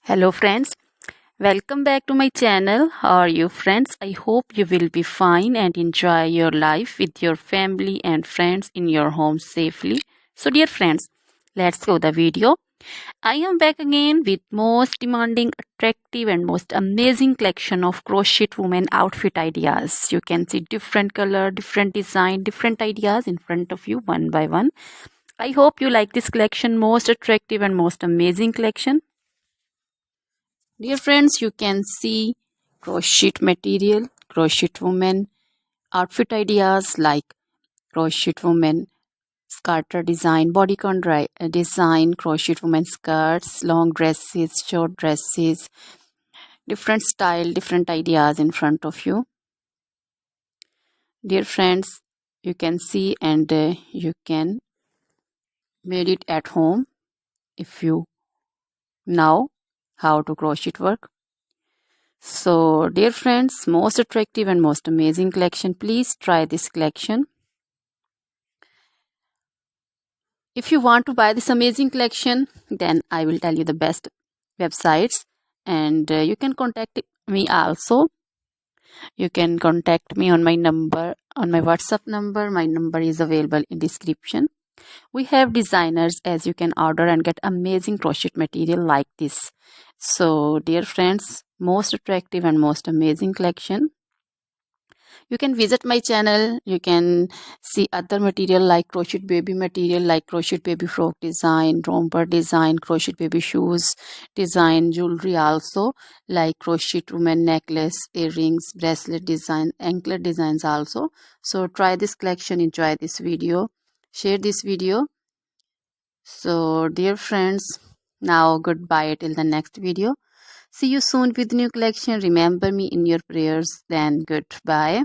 Hello friends, welcome back to my channel. How are you friends? I hope you will be fine and enjoy your life with your family and friends in your home safely. So dear friends, let's go the video. I am back again with most demanding, attractive and most amazing collection of crochet women outfit ideas. You can see different color, different design, different ideas in front of you one by one. I hope you like this collection, most attractive and most amazing collection. Dear friends, you can see crochet material, crochet woman, outfit ideas like crochet woman, scarter design, bodycon design, crochet woman skirts, long dresses, short dresses, different style, different ideas in front of you. Dear friends, you can see and you can made it at home if you know how to crochet work. So, dear friends, most attractive and most amazing collection. Please try this collection. If you want to buy this amazing collection, then I will tell you the best websites and you can contact me also. You can contact me on my number, on my WhatsApp number. My number is available in description. We have designers as you can order and get amazing crochet material like this. So, dear friends, most attractive and most amazing collection. You can visit my channel. You can see other material like crochet baby material, like crochet baby frock design, romper design, crochet baby shoes design, jewelry also like crochet woman necklace, earrings, bracelet design, anklet designs also. So try this collection, enjoy this video, share this video. So dear friends, now goodbye till the next video. See you soon with new collection. Remember me in your prayers. Then goodbye.